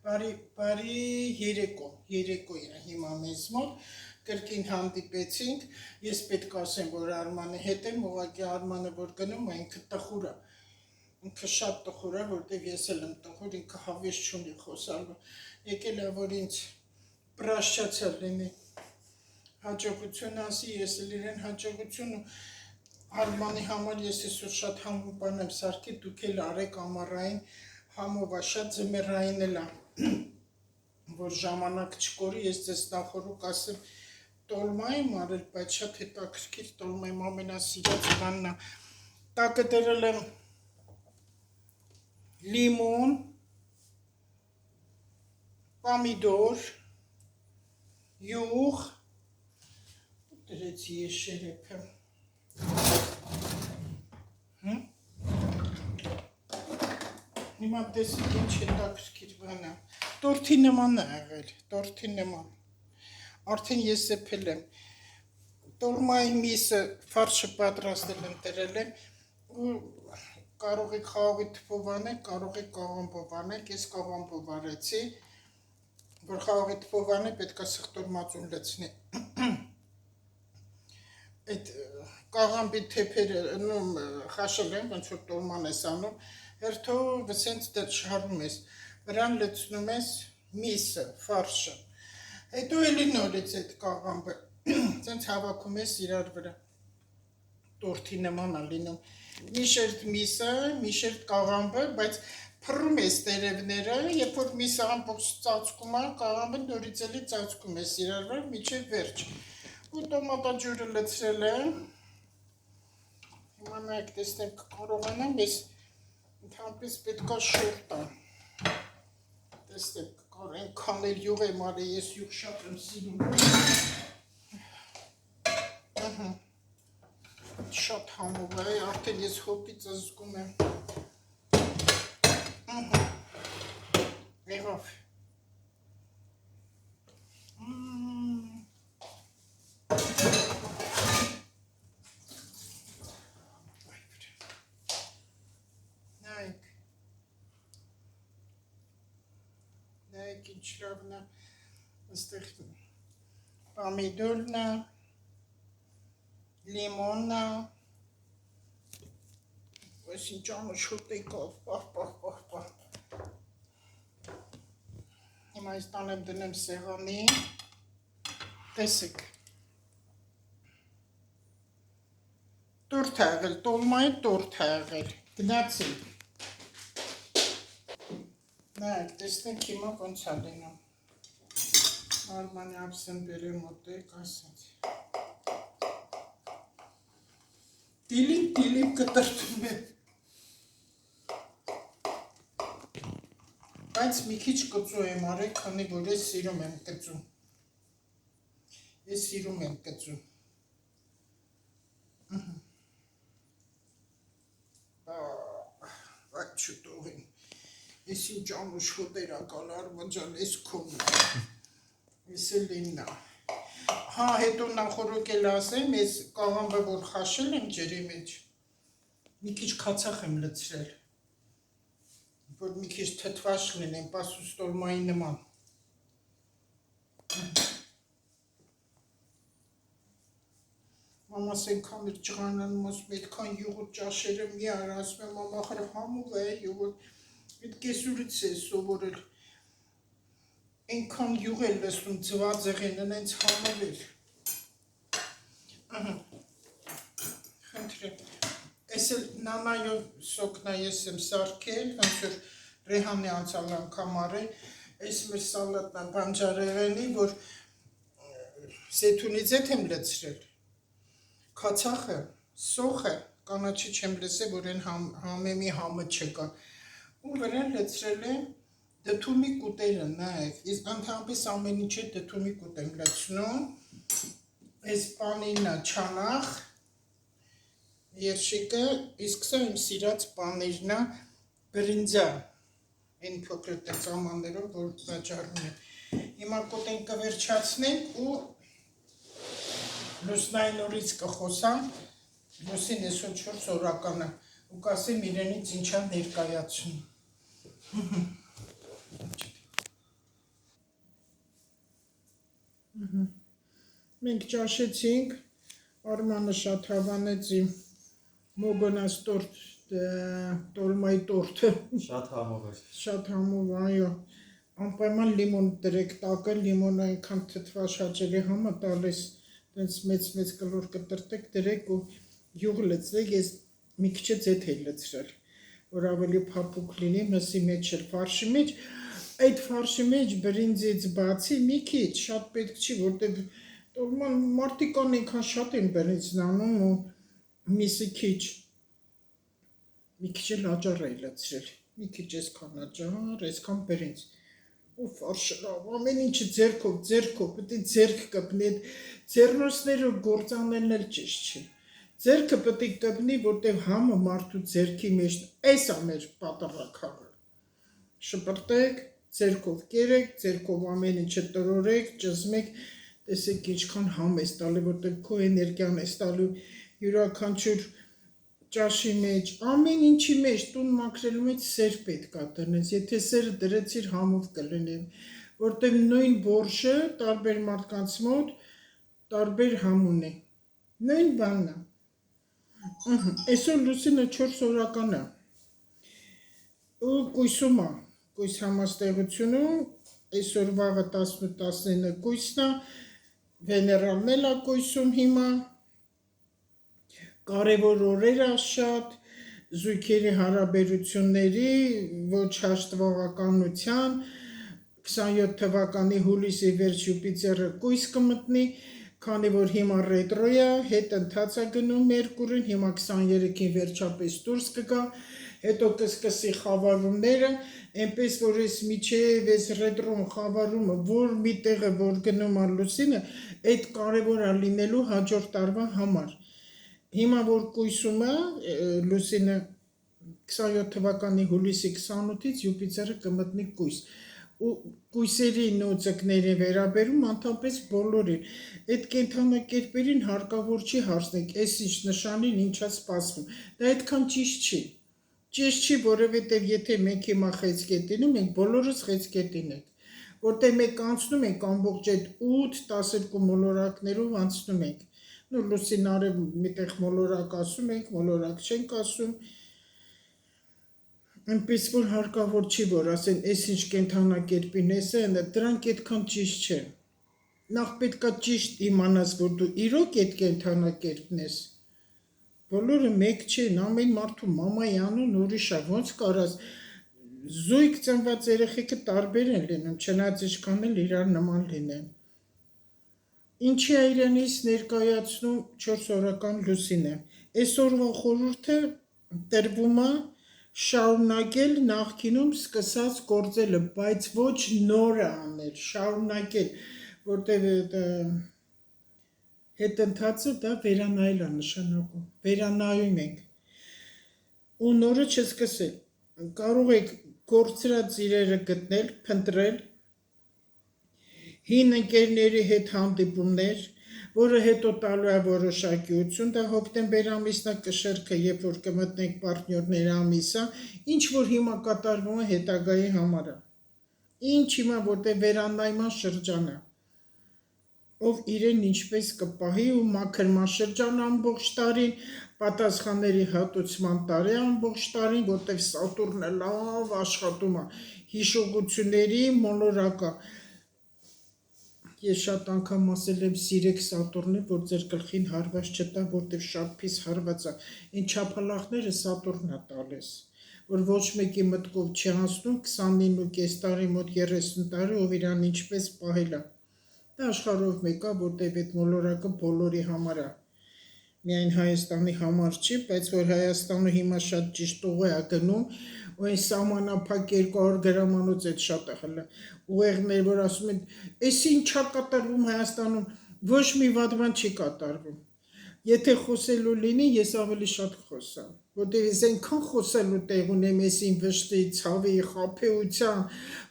Բարի երեկո է հիմա մեզ մոտ, կրկին հանդիպեցինք, ես պետք ասեմ, որ Արմանի հետ եմ, ուղղակի Արմանը որ գնում է, ինքը տխուր է, ինքը շատ տխուր է, որտև ես էլ եմ տխուր, ինքը հավես չունի խոսալու, եկել է, որ ինձ պրաշչացել լինի, հաջողություն ասի, ես էլ իրեն հաջողություն ու Արմանի համար ես այսօր շատ համու բան եմ սարքի, դուք էլ արեք ամառային համովա, շատ ձմեռային էլ է, որ ժամանակ չկորի, ես ձեզ նախորոք ասեմ, տոլմա եմ արել, բայց շատ հետաքրքիր տոլմա եմ ամենասիրած բանն է, տակը դրել եմ լիմոն, պամիդոր, յուղ, դրեցի ես շերեփը, հիմա տեսիք ինչ հետաքրքիր բան է, տորթի նման է եղել, տորթի նման, արդեն ես սեփել եմ, տոլմայի միսը ֆարշը պատրաստել եմ, դրել եմ, ու կարող եք խաղողի թփով անել, կարող եք կաղամբով անել, ես կաղամբով արեցի, որ խաղողի թփով անել, պետք է սխտորմածուն լցնի, այդ կաղամբի թեփերը խաշել եմ, ոնց որ տոլման ես անում, հերթով սենց շարում ես, վրան լցնում ես միսը, ֆարշը, հետո էլի նորից այդ կաղամբը, սենց հավաքում ես իրար վրա, տորթի նման է լինում, մի շերտ միսը, մի շերտ կաղամբը, բայց փռում ես տերևները, երբ որ միսը ամբողջ ծածկում է, կաղամբը նորից էլի ծածկում ես իրար վրա, մինչև վերջ, ու տոմատաջուրը լցրել եմ, հիմա նայեք տեսնեմ կկարողանամ, ես ընդհանրապես պետք է շորտ է, տեսնեք, այնքան էլ յուղ եմ արել, ես յուղ շատ եմ սիրում, շատ համով է, արդեն ես հոտից զգում եմ, եղավ, նայեք ինչ լավն է, այստեղ պամիդորն է, լիմոնն է, այս ինչ անուշոտ եկավ, պահ, հիմա այս տանեմ դնեմ սեղանի, տեսեք, տորթ է եղել, տոլմայի տորթ է եղել, գնացի, նայեք, տեսնենք հիմա ոնց է լինում, Արմանի ապսեն բերեմ մոտեք, ասենց, դիլիպ կտրտում է, բայց մի քիչ կծու եմ արել, քանի որ ես սիրում եմ կծու, բայց չուտող եմ, ես ինչ անուշ հոտեր ակալ Արման ջան, ես քոն է, ես էլ ինն է, հա հետո նախորոք էլ ասեմ, ես կաղամբը որ խաշել եմ ջրի մեջ, մի քիչ քացախ եմ լցրել, որ մի քիչ թթվաշ լինեն, պասուս տոլմայի նման, մամաս ենքան էր ճղանանում, ասում այդքան յուղուր ճաշերը մի արա, ասում եմ մամա խր համով է յուղուր, այդ կեսուրից է սովորել, այնքան յուղ էլ լսում ձվածեղեն, ընենց համով էր, խնդրեմ, ես էլ նանայով սոկնա ես եմ սարքել, ոնց որ Ռեհանի անցյալ անգամ արել, այս մեր սալատնա բանջարեղենի, որ զեթունից էդ եմ լցրել, քացախը, սոխը, կանաչի չեմ լսել, որ են համեմի համը չկա, ու վրան լցրել եմ դդումի կուտերը, նայեք, իսկ ընդհանրապես ամեն ինչ է դդումի կուտ եմ լցնում, այս պանիրն է չանախ, երշիկը, իսկ սա իմ սիրած պանիրն է բրինձա, այն փոքր ծամաններով, որ վաճառում եմ, հիմա կուտեն կվերջացնենք ու լուսնային օրից կխոսամ, լուսին 54 օրականը, ու կասեմ իրենից ինչա ներկայացում, Մենք ճաշեցինք, Արմանը շատ հավանեց իմ մոգոնած տորտ, տոլմայի տորտը, շատ համով, այո, անպայման լիմոն դրեք տակը, լիմոնը այնքան թթվաշ հաճելի համը տալիս, տենց մեծ կլոր կտրտեք, դրեք ու յուղ լծրեք, ես մի քիչ ձեթ էի լծրել, որ ավելի փափուկ լինի, մսի մեջ էլ ֆարշի մեջ, այդ ֆարշի մեջ բրինձից բացի մի քիչ, շատ պետք չի, որտեղ մարդիկ այնքան շատ են բրինձն անում ու միսը քիչ, մի քիչ էլ աճառ էի լծրել, մի քիչ այսքան աճառ, այսքան բրինձ, ու ֆարշը լավ, ամեն ինչը ձեռքով, պետք է ձեռք կպնի, ձեռնոցները գործանելն էլ ճիշտ չի, ձեռքը պետք է կպնի, որտեղ համը մարդու ձեռքի մեջ, այս է մեր պատառաքաղը, շպրտեք, ձեռքով կերեք, ձեռքով ամեն ինչը տրորեք, ճզմեք, տեսեք ինչքան համ ես տալի, որտեղ քո էներգիան ես տալու յուրաքանչյուր ճաշի մեջ, ամեն ինչի մեջ, տուն մաքրելու մեջ սեր պետք է դնես, եթե սերը դրեցիր համով կլինի, որտեղ նույն բորշը տարբեր մարդկանց մոտ տարբեր համ ունի, նույն բանն է, այսօր Լուսինը 4 օրական է, ու կույսում է, կույս համաստեղությունում, այսօր վաղը 18-19 կույսն է, Վեներան էլ է կույսում հիմա, կարևոր օրեր է շատ, զույգերի հարաբերությունների, ոչ հաշտվողականության, 27 թվականի հուլիսի վերջ Յուպիտերը կույս կմտնի, քանի որ հիմա ռետրո է, հետ ընթաց է գնում Մերկուրին, հիմա 23-ին վերջապես դուրս կգա, հետո կսկսի խավարումները, այնպես որ այս միջև այս ռետրոն խավարումը, որ մի տեղը որ գնում է Լուսինը, այդ կարևոր է լինելու հաջորդ տարվա համար։ Հիմա որ կույսում է Լուսինը 27 թվականի հուլիսի 28-ից Յուպիտերը կմտնի կույս։ Ու կույսերին ու ձկներին վերաբերում անթապես բոլորին, այդ կենդանակերպերին հարկավոր չի հարցնեք, այս ինչ նշանին ինչա սպասվում, դա այդքան ճիշտ չի, որովհետև եթե մենք հիմա խեցգետին ու մենք բոլորս խեցգետին ենք, որտեղ մենք անցնում ենք ամբողջ այդ 8-12 մոլորակներով անցնում ենք, նու Լուսին արև միտեղ մոլորակ ասում ենք, մոլորակ չենք ասում, այնպես որ հարկավոր չի, որ ասեն, այս ինչ կենդանակերպին ես է, դրանք այդքան ճիշտ չեն, նախ պետք է ճիշտ իմանաս, որ դու իրոք այդ կենդանակերպն ես, բոլորը մեկ չեն, ամեն մարդու մամայի անուն ուրիշ է, ոնց կարաս, զույգ ծնված երեխեքը տարբեր են լինում, չնայած ինչքան էլ իրար նման լինեն, ինչի է իրենից ներկայացնում 4 օրական Լուսինը, այսօրվա խորհուրդը տրվում է շարունակել նախկինում սկսած գործելը, բայց ոչ նորը անել, շարունակել, որտեղ հետընթացը դա վերանայել է նշանակում, վերանայում ենք, ու նորը չսկսել, կարող եք կորցրած իրերը գտնել, փնտրել, հին ընկերների հետ հանդիպումներ, որը հետո տալու է որոշակիություն, դա հոկտեմբեր ամիսն է կշեռքը, երբ որ կմտնենք պարտներների ամիսը, ինչ որ հիմա կատարվում է հետագայի համար է, ինչ հիմա որտեղ վերանայման շրջան է, ով իրեն ինչպես կպահի ու մաքրման շրջան ամբողջ տարին, պատասխանների հատուցման տարի ամբողջ տարին, որտեղ Սատուրնը լավ աշխատում է, հիշողությունների մոլորակը, ես շատ անգամ ասել եմ սիրեք Սատուրնը, որ ձեր գլխին հարված չտա, որտեղ շատ փիս հարված է, այն չափալախները Սատուրնն է տալիս, որ ոչ մեկի մտքով չի անցնում 29.5 տարի, մոտ 30 տարի, ով իրան ինչպես պահել է, դա աշխարհով մեկ է, որտեղ այդ մոլորակը բոլորի համար է, միայն Հայաստանի համար չի, բայց որ Հայաստանը հիմա շատ ճիշտ ուղ է գնում, ու այն սահմանափակ 200 գրամանոց այդ շատ է հլը, ուղեղներ, որ ասում են, այս ինչա կատարվում Հայաստանում, ոչ մի վատ բան չի կատարվում, եթե խոսելու լինի, ես ավելի շատ խոսամ, որտեղ ես այնքան խոսելու տեղ ունեմ, եսին վշտի, ցավի, խաբեության,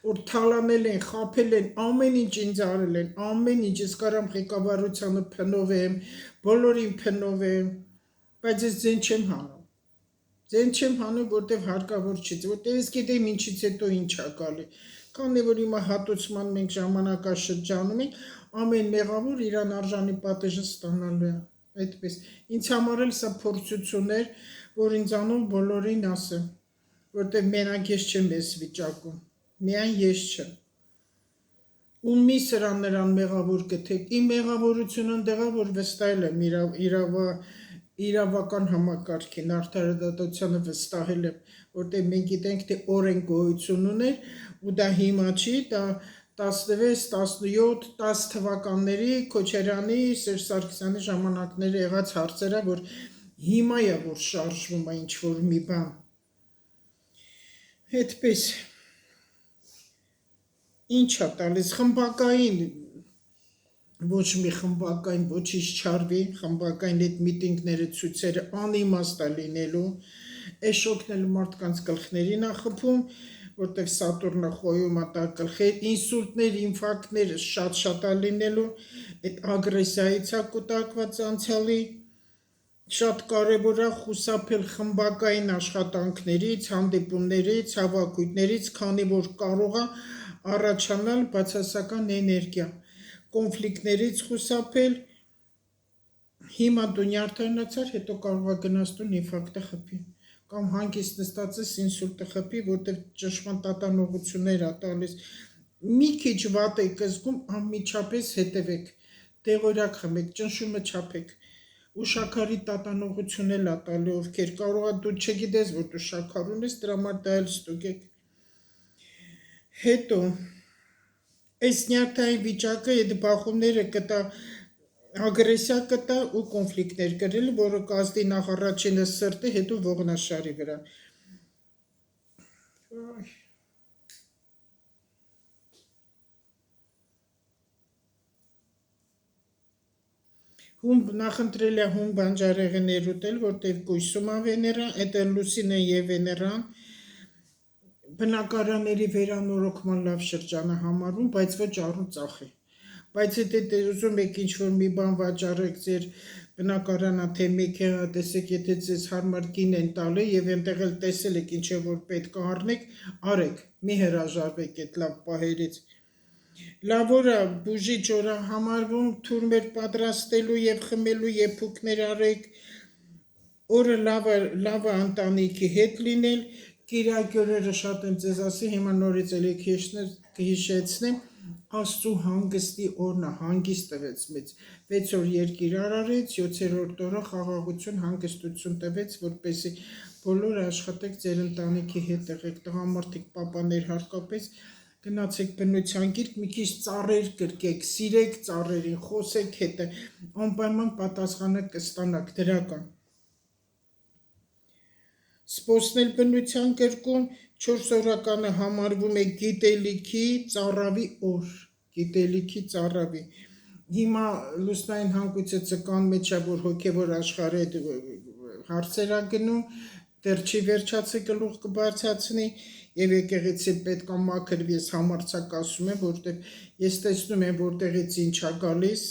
որ թալանել են, խաբել են, ամեն ինչ ինձ արել են, ամեն ինչ, ես կարամ ղեկավարությանը փնովեմ, բոլորին փնովեմ, բայց ես ձեն չեմ հանում, որտեղ հարկավոր չի, որտեղ ես գիտեմ ինչից հետո ինչ է գալի, Քանի որ հիմա հատուցման մենք ժամանակաշրջանում ենք, ամեն մեղավոր իրան արժանի պատիժը ստանալու է, այդպես։ Ինձ համար էլ սա փորձություն էր, որ ինձանով բոլորին ասեմ, որտեղ մենակ ես չեմ այս վիճակում, միայն ես չեմ։ Ու մի սրան նրան մեղավոր կթեք, իմ մեղավորությունը ընդեղ է, որ վստահել եմ իրավական համակարգին, արդարադատությանը վստահել եմ, որտեղ մենք գիտենք, թե օրենք գոյություն ուներ, ու դա հիմա չի, դա 16, 17, 10 թվականների Քոչարյանի, Սերժ Սարգսյանի ժամանակները եղած հարցեր է, որ հիմա է, որ շարժվում է ինչ-որ մի բան։ Այդպես ինչ է տալիս խմբակային, ոչ մի խմբակային ոչինչ չարվի, խմբակային այդ միտինգները ցույցերը անիմաստ է լինելու, այս շոկնել մարդկանց գլխներին է խփում, որտեղ Սատուրնը խոյում է տա գլխեր, ինսուլտներ, ինֆարկտներ շատ է լինելու, այդ ագրեսիայից է կուտակված անցյալի, շատ կարևոր է խուսափել խմբակային աշխատանքներից, հանդիպումներից, հավաքույթներից, քանի որ կարող է առաջանալ բացասական էներգիա, կոնֆլիկտներից խուսափել, հիմա դու նյարդայնացար, հետո կարող է գնաս դու ինֆարկտը խփի, կամ հանգիստ նստած ես ինսուլտը խփի, որտեղ ճնշման տատանողություններ է տալիս, մի քիչ վատ եք զգում, անմիջապես հետևեք, դեղորայք խմեք, ճնշումը չափեք, ու շաքարի տատանողություն էլ է տալի, ովքեր կարող է դու չգիտես, որ դու շաքար ունես, դրա համար դա էլ ստուգեք։ Հետո այս նյարդային վիճակը այդ բախումները կտա ագրեսիա կտա ու կոնֆլիկտներ կրել, որը կազդի նախ առաջինը սրտի, հետո ողնաշարի վրա։ Հում նախընտրել է հում բանջարեղեներ ուտել, որտեղ կույսում է Վեներան, այդ Լուսինը եւ Վեներան բնակարանների վերանորոգման լավ շրջան է համարվում, բայց ոչ առուծախ է։ Բայց եթե ուզում եք ինչ-որ մի բան վաճառեք ձեր բնակարանը, թե մեքենա, տեսեք, եթե ձեզ հարմար գին են տալի եւ այնտեղ էլ տեսել եք ինչ որ պետք է առնեք, արեք, մի հրաժարվեք այդ լավ պահերից։ Լավորա բուժիչ օր է համարվում, թուրմեր պատրաստելու եւ խմելու եփուկներ արեք, օրը լավ ընտանիքի հետ լինել, Կիրակյուրերը շատ եմ ձեզ ասի, հիմա նորից էլի կհիշեցնեմ, Աստծու հանգստի օրն է, հանգիստ տվեց մեծ, 6 օր երկիր արարեց, 7-րդ օրը խաղաղություն, հանգստություն տվեց, որպեսզի բոլորը աշխատեք ձեր ընտանիքի հետ եղեք, տղամարդիկ պապաներ հարկապես, գնացեք բնության գիրք, մի քիչ ծառեր կրկեք, սիրեք ծառերին, խոսեք հետը, անպայման պատասխանը կստանաք դրական։ Սպոսնել բնության կրկում 4 օրականը համարվում է գիտելիքի ծառավի օր, գիտելիքի ծառավի։ Հիմա լուսնային հանգույցը ծկան մեջ է, որ հոգևոր աշխարհի հարցեր է գնում, դեռ չի վերջացի գլուխ կբարձրացնի եւ եկեղեցի պետք է մաքրվի, ես համարձակ ասում եմ, որտեղ ես տեսնում եմ որտեղից ինչ է գալիս,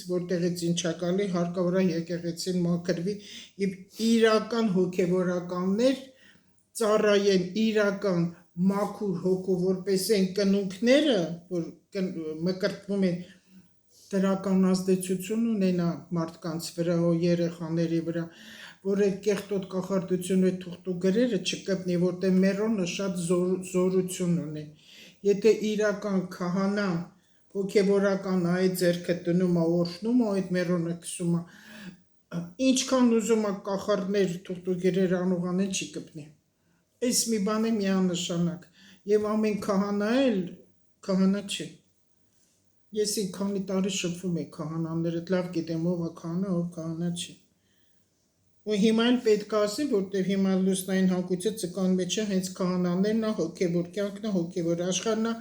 հարկավոր է եկեղեցին մաքրվի եւ իրական հոգևորականներ ծառայեն իրական մաքուր հոգու, որպես են կնունքները, որ մկրտվում են դրական ազդեցություն ունենա մարդկանց վրա, երեխաների վրա, որ այդ կեղտոտ կախարդությունը թուղթու գրերը չկպնի, որտեղ Մերոնը շատ զորություն ունի։ Եթե իրական քահանա հոգևորական այդ ձեռքը դնում է, օրհնում է, այդ Մերոնը քսում է, ինչքան ուզում է կախարդներ թուղթու գրեր անողանել չի կպնի։ Այս մի բան է միանշանակ, եւ ամեն քահանա էլ քահանա չի։ Ես քանի տարի շփվում եմ քահանաները, լավ գիտեմ ով է քահանա, ով քահանա չի։ Ու հիմա էլ պետք է ասի, որտեղ հիմա լուսնային հանգույցը ծկան մեջ է, հենց քահանաներն է, հոգևոր կյանքն է, հոգևոր աշխարհն է,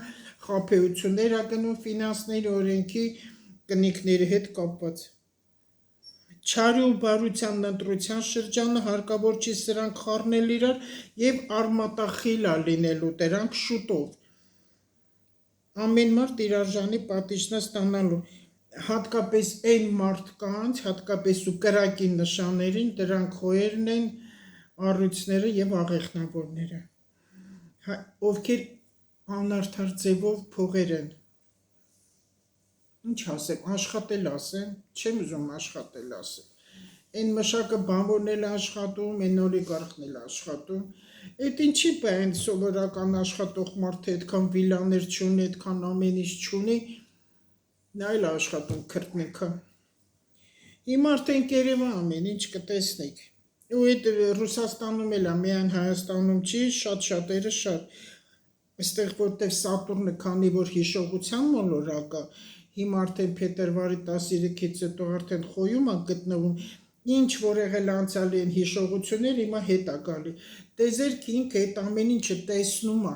խաբեություններ է գնում ֆինանսների, օրենքի, կնիկների հետ կապված։ Չարի ու բարության ընտրության շրջանը հարկավոր չի սրանք խառնել իրար եւ արմատախիլ է լինելու դրանք շուտով։ Ամեն մարդ իր արժանի պատիժն է ստանալու, հատկապես այն մարդկանց, հատկապես ու կրակի նշաններին, դրանք խոյերն են, առույցները եւ աղեղնավորները, ովքեր անարդար ձևով փողեր են։ Ինչ ասեմ, աշխատել ասեմ, չեմ ուզում աշխատել ասեմ։ Այն մշակը բանվորն էլ աշխատում, այն օլիգարխն էլ աշխատում։ Այդ ինչի բա այն սովորական աշխատող մարդը այդքան վիլաներ չունի, այդքան ամեն ինչ չունի, նա էլ աշխատում քրտնիքը։ Հիմա արդեն Երևան ամեն ինչ կտեսնեք։ Ու այդ Ռուսաստանում էլ է, միայն Հայաստանում չի, շատ-շատերը շատ։ Այստեղ որտեղ Սատուրնը քանի որ հիշողության մոլորակը, հիմա արդեն փետրվարի 13-ից հետո արդեն խոյում է գտնվում, ինչ որ եղել անցյալի են հիշողություններ, հիմա հետ է գալի։ Տեզերք ինքը այդ ամեն ինչը տեսնում է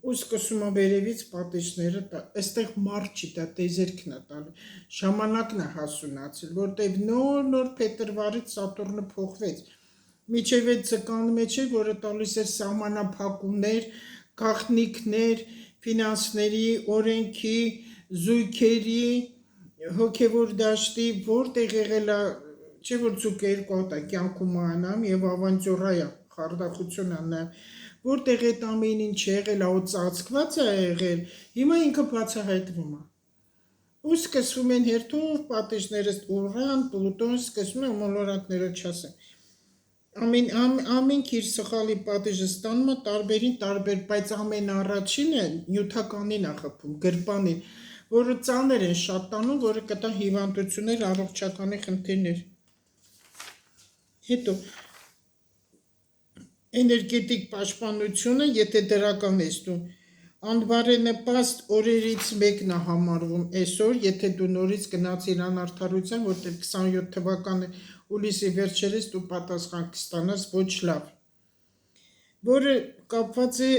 ու սկսում է վերևից պատիժները տա։ Այստեղ մարդ չի, դա տեզերքն է տալի։ Ժամանակն է հասունացել, որտեղ նոր փետրվարից Սատուրնը փոխվեց։ Միջև այդ ձկան մեջ է, որը տալիս էր սահմանափակումներ, գաղտնիքներ, ֆինանսների, օրենքի, զույգերի, հոգևոր դաշտի, որտեղ եղել է, չէ որ ձուկը երկու հատ է կյանքում անամ եւ ավանտյուրայա խարդախություն անամ, որտեղ այդ ամեն ինչ եղել է ու ծածկված է եղել, հիմա ինքը բացահայտվում է։ Ու սկսվում են հերթով պատիժները, Ուրան, Պլուտոն, սկսվում են մոլորակները չասեմ։ Ամենք իր սխալի պատիժը ստանում է տարբերին տարբեր, բայց ամենաառաջինը նյութականին է խփում, գրպանին, որը ծանր են շատ տանում, որը կտա հիվանդություններ, առողջականի խնդիրներ։ Հետո էներգետիկ պաշտպանությունը, եթե դրական ես դու, անբարենպաստ օրերից մեկն է համարվում այսօր, եթե դու նորից գնացիր անարդարության, որտեղ 27 թվականի հուլիսի վերջերից դու պատասխան կստանաս ոչ լավ, որը կապված է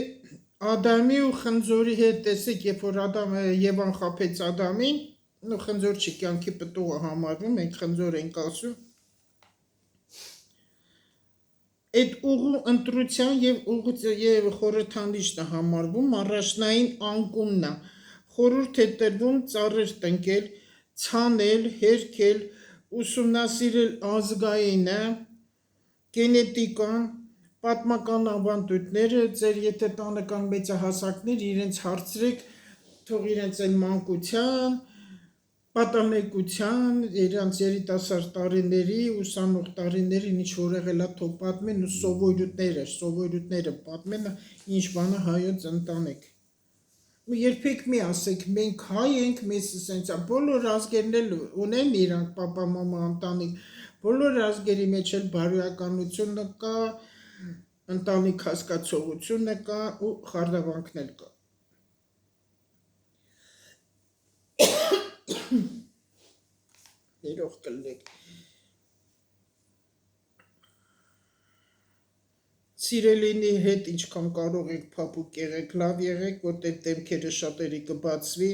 Ադամի ու խնձորի հետ, տեսեք, երբ որ Եվան խաբեց Ադամին, ու խնձոր չի կյանքի պտուղը համարվում, մենք խնձոր ենք ասում, այդ ուղու ընտրության եւ խորհրդանիշն է համարվում, առաջնային անկումն է, խորհուրդ է տրվում ծառեր տնկել, ցանել, հերքել, ուսումնասիրել ազգայինը, գենետիկան, պատմական ավանդույթները, ձեր եթե տանը կան մեծահասակներ, իրենց հարցրեք, թող իրենց այն մանկության, պատանեկության, իրանց երիտասարդ տարիների, ուսանող տարիների, ինչ որ եղել է, թող պատմեն ու սովորույթները պատմեն, ինչ բանը հայոց ընտանիք։ Ու երբեք մի ասեք, մենք հայ ենք, մեզ սենց է, բոլոր ազգերն էլ ունեն իրանք պապա, մամա, ընտանիք, բոլոր ազգերի մեջ էլ բարոյականությունը կա, ընտանիք հասկացողությունը կա ու խարդավանքն էլ կա։ Երող կլեք։ Սիրելինի հետ ինչքան կարող եք փափուկ եղեք, լավ եղեք, որտեղ դեմքերը շատերի կբացվի։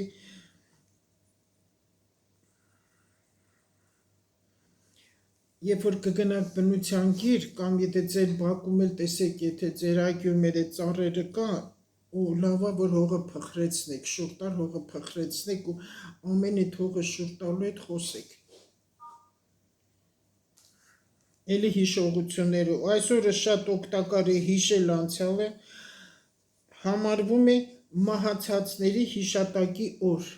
Երբ որ կգնաք բնության գիր, կամ եթե ձեր բակում էլ տեսեք, եթե ձեր այգում էր այդ ծառերը կա, ու լավա որ հողը փխրեցնեք, շուրտար հողը փխրեցնեք ու ամեն այդ հողը շուրտալու հետ խոսեք։ Էլի հիշողությունները, այսօրը շատ օգտակար է հիշել անցյալը, համարվում է մահացածների հիշատակի օր։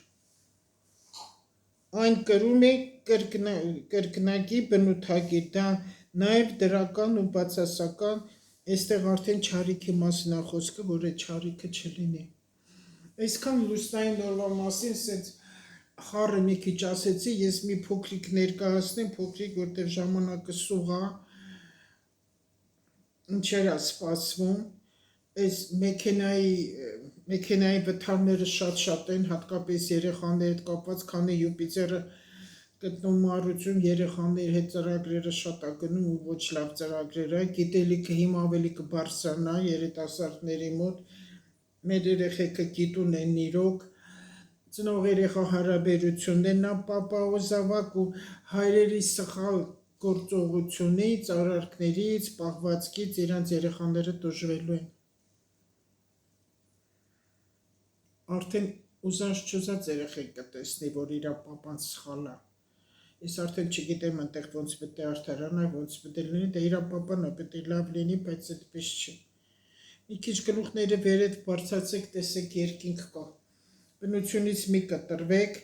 Այն կրում է կրկնակի բնութագիր, դա նաև դրական ու բացասական, այստեղ արդեն չարիքի մասին է խոսքը, որ այդ չարիքը չլինի։ Այսքան լուսնային օրվա մասին սենց խառը մի քիչ ասեցի, ես մի փոքրիկ ներկայացնեմ, փոքրիկ, որտեղ ժամանակը սուղ է, ինչեր է սպասվում, այս մեքենայի վթարները շատ են, հատկապես երեխաների հետ կապված, քանի Յուպիտերը գտնում մարություն, երեխաների հետ ծրագրերը շատ է գնում ու ոչ լավ ծրագրեր է, գիտելիքը հիմա ավելի կբարձրանա երիտասարդների մոտ, մեր երեխեքը գիտուն են իրոք, ծնող երեխա հարաբերություններն ապահովազավակ ու հայրերի սխալ գործողությունից, արարքներից, պահվածքից իրանց երեխաները տուժվելու են։ Արդեն ուզած չուզած երեխեք կտեսնի, որ իրա պապան սխալ է։ Ես արդեն չգիտեմ այնտեղ ոնց պետք է արդարանա, ոնց պետք է լինի, դա իրա պապան է, պետք է լավ լինի, բայց այդպես չի։ Մի քիչ գլուխները վերև բարձրացեք, տեսեք երկինք կա։ Բնությունից մի կտրվեք,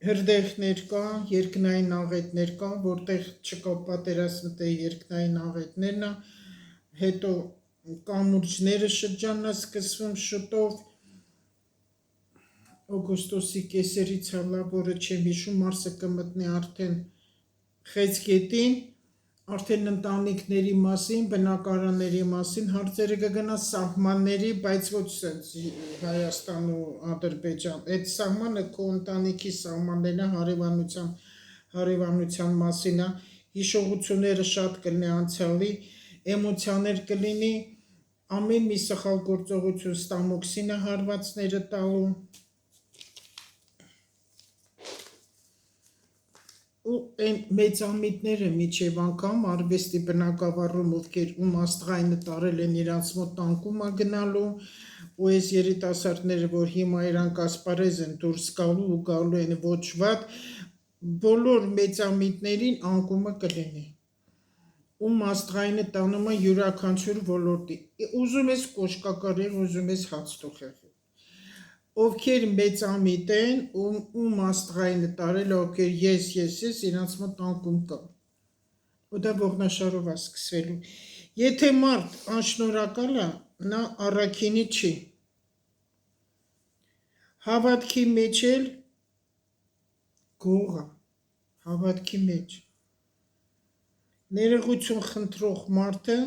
հրդեհներ կա, երկնային աղետներ կա, որտեղ չկա պատերազմ, դե երկնային աղետներն է, հետո կամուրջները շրջանն է սկսվում շուտով, օգոստոսի կեսերից հալա, որը չեմ հիշում, Մարսը կմտնի արդեն խեցգետին, արդեն ընտանիքների մասին, բնակարանների մասին հարցերը կգնա, սահմանների, բայց ոչ սենց Հայաստան ու Ադրբեջան, այդ սահմանը քո ընտանիքի սահմաններն հարևանության մասին է, հիշողությունները շատ կլինի անցյալի, էմոցիաներ կլինի, ամեն մի սխալ գործողություն ստամոքսին է հարվածները տալու, ու այն մեծամիտները միջև անգամ արվեստի բնակավարում, ովքեր ում աստղայինը տարել են իրանց մոտ տանկում է գնալու, ու այս երիտասարդները, որ հիմա իրանք ասպարեզ են դուրս գալու ու գալու են ոչ վատ, բոլոր մեծամիտներին անկումը կլինի, ում աստղայինը տանում է յուրաքանչյուր ոլորտի, ուզում ես կոշկակարեղ, ուզում ես հացթուխ ովքեր մեծամիտ են, ում աստղայինը տարել, ովքեր ես, իրանց մոտ անկում կա, ու դա ողնաշարով է սկսվելու, եթե մարդ անշնորհակալ է, նա առաքինի չի, հավատքի մեջ էլ գող է, հավատքի մեջ, ներողություն խնդրող մարդը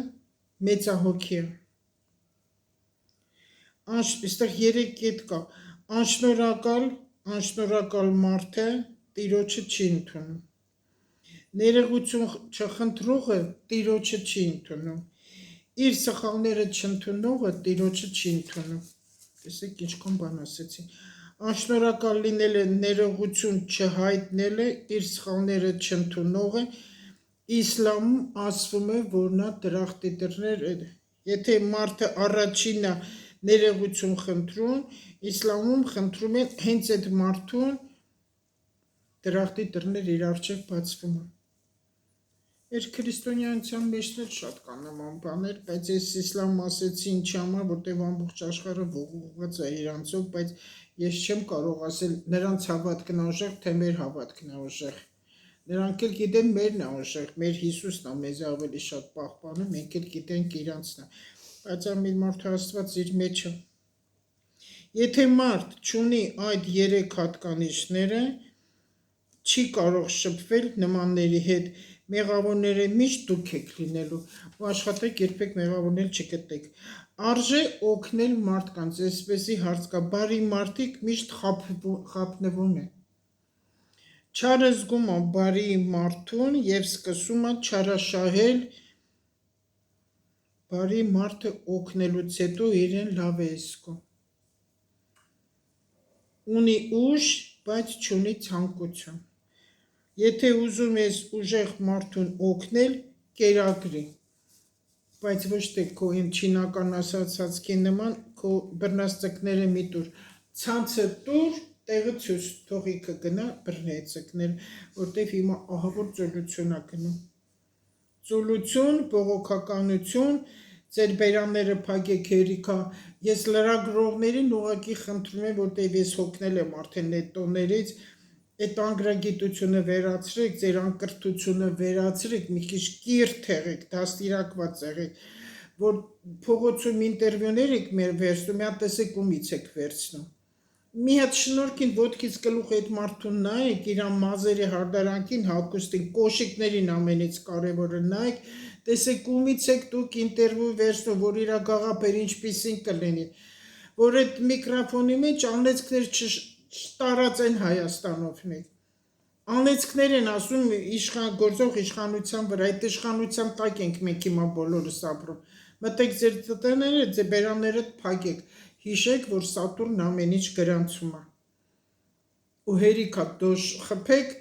մեծահոգի է, այստեղ 3 կետ կա, անշնորհակալ մարդը Տիրոջը չի ընդունում, ներողություն չխնդրողը Տիրոջը չի ընդունում, իր սխալները չընդունողը Տիրոջը չի ընդունում, տեսեք ինչքան բան ասեցի, անշնորհակալ լինելը, ներողություն չհայտնելը, իր սխալները չընդունողը, իսլամում ասվում է, որ նա դրախտի դռներ, եթե մարդը առաջինը ներողություն խնդրում, իսլամում խնդրում են հենց այդ մարդուն դրախտի դռներ իր առջև բացվում է։ Մեր քրիստոնյանության մեջ էլ շատ կան նման բաներ, բայց ես իսլամ ասեցի ինչի համար, որտեղ ամբողջ աշխարհը ողողված է իրանցով, բայց ես չեմ կարող ասել նրանց հավատքն է ուժեղ, թե մեր հավատքն է ուժեղ։ Նրանք էլ գիտեն մերն է ուժեղ, մեր Հիսուսն է մեզ ավելի շատ պահպանում, մենք էլ գիտենք իրանցն է։ Բայց ամեն մարդու Աստված իր մեջ է։ Եթե մարդ չունի այդ 3 հատկանիշները, չի կարող շփվել նմանների հետ, մեղավորները միշտ դուք եք լինելու, ու աշխատեք երբեք մեղավորներ չգտնեք։ Արժե օգնել մարդկանց, այսպեսի հարց կա, բարի մարդիկ միշտ խաբնվում են։ Չարը զգում է բարի մարդուն և սկսում է չարաշահել, բարի մարդը օգնելուց հետո իրեն լավ է զգում։ Ունի ուժ, բայց չունի ցանկություն։ Եթե ուզում ես ուժեղ մարդուն օգնել, կերակրի, բայց ոչ թե քո չինական ասացածքի նման քո բռնածկները մի տուր, ցանցը տուր, տեղը ցույց թողի կգնա բռնի ծկնել, որտեղ հիմա ահավոր ծոլություն է գնում։ Ծոլություն, բողոքականություն, ձեր բերանները փակեք հերիքա, ես լրագրողներին ուղղակի խնդրում եմ, որտեղ ես հոգնել եմ արդեն այդ տոներից, այդ անգրագիտությունը վերացրեք, ձեր անկրթությունը վերացրեք, մի քիչ կիրթ եղեք, դաստիարակված եղեք, որ փողոցում ինտերվյուներ եք մեր վերցնում, մի հատ տեսեք ումից եք վերցնում։ Մի հատ շնորհքին ոտքից գլուխ այդ մարդուն նայեք, իր մազերի հարդարանքին, հագուստին, կոշիկներին ամենից կարևորը նայեք, տեսեք ումից եք դուք ինտերվյու վերցնում, որ իր գաղափեր ինչպիսին կլինի, որ այդ միկրոֆոնի մեջ անեծքներ չտարածեն Հայաստանով մեկ։ Անեծքներ են ասում գործող իշխանության վրա, այդ իշխանության տակ ենք մենք հիմա բոլորս ապրում։ Մտեք ձեր տները, ձեր բերանները փակեք, հիշեք, որ Սատուրն ամեն ինչ գրանցում է։ Ու հերիքա դոշ խփեք,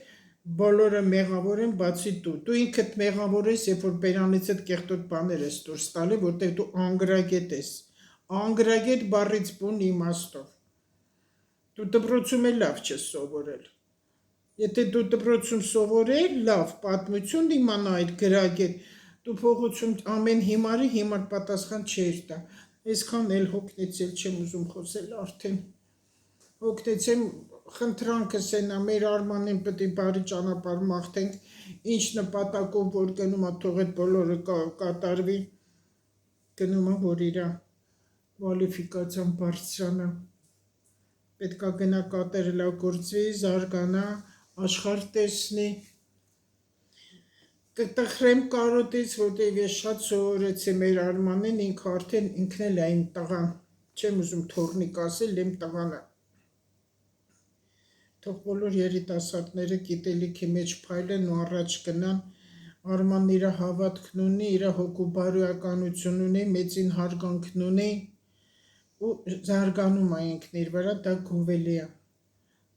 բոլորը մեղավոր են, բացի դու։ Դու ինքդ մեղավոր ես, երբ որ բերանից այդ կեղտոտ բաներ ես դուրս տալի, որտեղ դու անգրագետ ես։ Անգրագետ բառից բուն իմաստով։ Դու դպրոցում էլ լավ չես սովորել։ Եթե դու դպրոցում սովորել, լավ, պատմություն իմանա այդ գրագետ, դու փողոցում ամեն հիմարի հիմար պատասխան չէր տա։ Այսքան էլ հոգնեցել չեմ ուզում խոսել արդեն։ Հոգնեցեմ, խնդրանքս ենա, մեր Արմանին պետք է բարի ճանապարհ մաղթենք, ինչ նպատակով որ գնում է, թող այդ բոլորը կատարվի, գնում է, որ իր կվալիֆիկացիան բարձրանա, պետք է գնա կատարելագործվի, զարգանա, աշխարհ տեսնի, կտխրեմ կարոտից, որտեղ ես շատ սովորեցի մեր Արմանին, ինքը արդեն ինքն էլ է իմ տղան, չեմ ուզում թորնիկ ասել, իմ տղան է։ Թող բոլոր երիտասարդները գիտելիքի մեջ փայլեն ու առաջ գնան, Արմանն իր հավատքն ունի, իր հոգու բարոյականություն ունի, մեծին հարգանքն ունի ու զարգանում է ինքն իր վրա, դա գովելի է,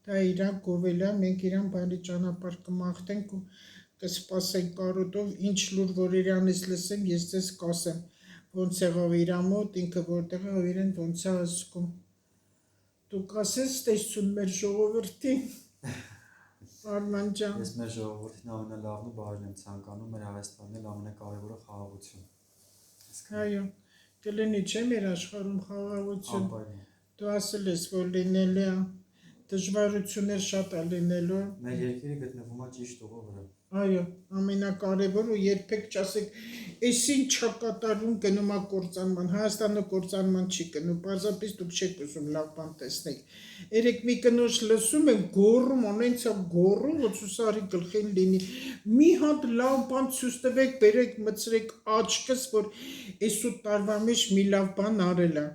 դա իրան գովելի է, մենք իրան բարի ճանապարհ կմաղթենք ու կսպասենք կարոտով, ինչ լուր որ իրանից լսեմ, ես ձեզ կասեմ, ոնց եղավ իր մոտ, ինքը որտեղ է, իրեն ոնց է ասում։ Դու կասես տեսություն մեր ժողովրդին, Արման ջան։ Ես մեր ժողովրդին ամենալավն ու բարին եմ ցանկանում, մեր Հայաստանն էլ ամենակարևորը խաղաղություն։ Այո, կլինի չէ մեր աշխարհում խաղաղություն։ Անպայման։ Դու ասել ես, որ լինելու է, դժվարություններ շատ է լինելու։ Մեր երկիրը գտնվում է ճիշտ ուղու վրա։ Այո, ամենակարևոր ու երբեք չասեք, այս ինչ չկատարում գնում է կործանման, Հայաստանը կործանման չի գնում, պարզապես դուք չեք ուզում լավ բան տեսնեք։ Երեք մի կնոջ լսում եմ, գոռում, անենց է գոռում, ոնց ուսարի գլխին լինի։ Մի հատ լավ բան ցույց տվեք, բերեք, մտցրեք աչքս, որ այսօր տարվա մեջ մի լավ բան արել է։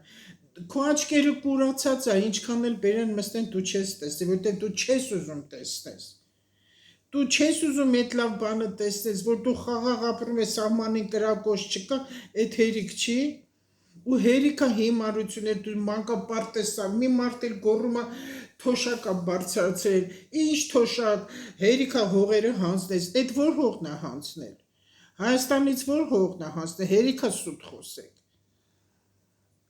Քո աչքերը կուրացած է, ինչքան էլ բերեն մստեն դու չես տեսնի, որտեղ դու չես ուզում տեսնես։ Դու չես ուզում այդ լավ բանը տեսնես, որ դու խաղաղ ապրում ես, սահմանին կրակոց չկա, այդ հերիք չի։ Ու հերիքա հիմարություններ, դու մանկապարտ տեսա, մի մարդ էլ գոռում է թոշակ է բարձրացրել, ինչ թոշակ, հերիքա հողերը հանձնես, այդ որ հողն է հանձնել։ Հայաստանից որ հողն է հանձնել, հերիքա սուտ խոսեք։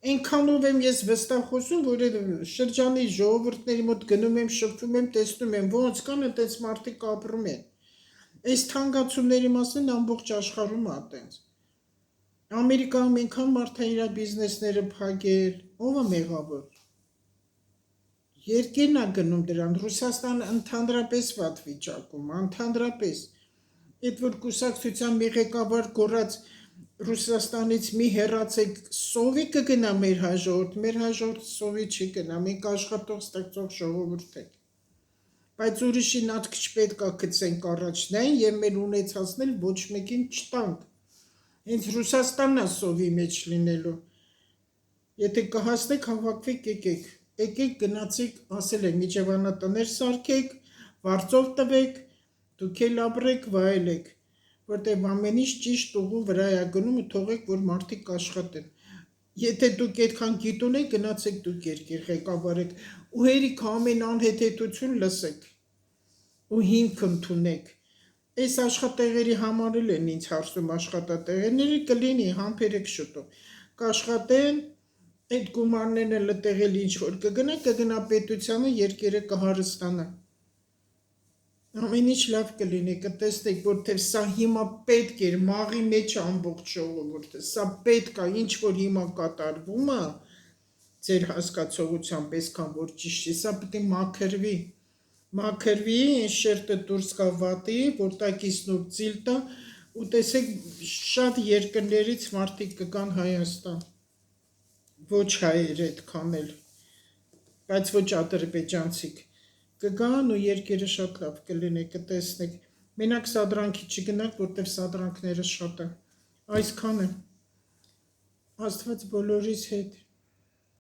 Այնքանով եմ ես վստահ խոսում, որ շրջանի ժողովուրդների մոտ գնում եմ, շփվում եմ, տեսնում եմ, ոնց կան այդպես մարդիկ ապրում են։ Այս թանկացումների մասին ամբողջ աշխարհում է այդպես։ Ամերիկայում այնքան մարդ է իր բիզնեսները փակել, ով է մեղավոր։ Երկիրն է գնում դրան, Ռուսաստանը ընդհանրապես վատ վիճակում, ընդհանրապես։ Այդ որ կուսակցության մի ղեկավար գոռաց Ռուսաստանից մի հեռացեք, սովի կգնա մեր հայ ժողովուրդ, մեր հայ ժողովուրդը սովի չի գնա, մենք աշխատող ստեղծող ժողովուրդ ենք։ Բայց ուրիշին ատք չպետք է գցենք առաջնային եւ մեր ունեցածն էլ ոչ մեկին չտանք։ Հենց Ռուսաստանն է սովի մեջ լինելու։ Եթե կհասնեք, հավաքվեք, եկեք գնացեք, ասել եմ, միջևանատներ սարքեք, վարձով տվեք, դուք էլ ապրեք, վայելեք, որտեղ ամեն ինչ ճիշտ ուղու վրա է գնում ու թողեք, որ մարդիկ աշխատեն։ Եթե դուք այդքան գիտուն եք, գնացեք դուք երկիր ղեկավարեք ու հերիք ամեն անհետեթություն լսեք ու հիմք ընդունեք։ Այս աշխատեղերի համար էլ են ինձ հարցում աշխատատեղերները, կլինի համբերեք շուտով, կաշխատեն, այդ գումարներն էլ տեղել ինչ որ կգնա պետությանը, երկիրը կհարստանա։ Ամեն ինչ լավ կլինի, կտեսնեք, որտեղ սա հիմա պետք էր, մաղի մեջ ամբողջ ժողովուրդը, սա պետք է, ինչ որ հիմա կատարվում է, ձեր հասկացողությամբ, այսքան որ ճիշտ է, սա պետք է մաքրվի, շերտը դուրս գա վատի, որ տակից նոր ծիլ տա, ու տեսեք շատ երկրներից մարդիկ կգան Հայաստան, ոչ հայեր այդքան էլ, բայց ոչ ադրբեջանցիք, կգան ու երկիրը շատ լավ կլինի, կտեսնեք, մենակ սադրանքի չգնաք, որտեղ սադրանքները շատ են, այսքանը, Աստված բոլորիս հետ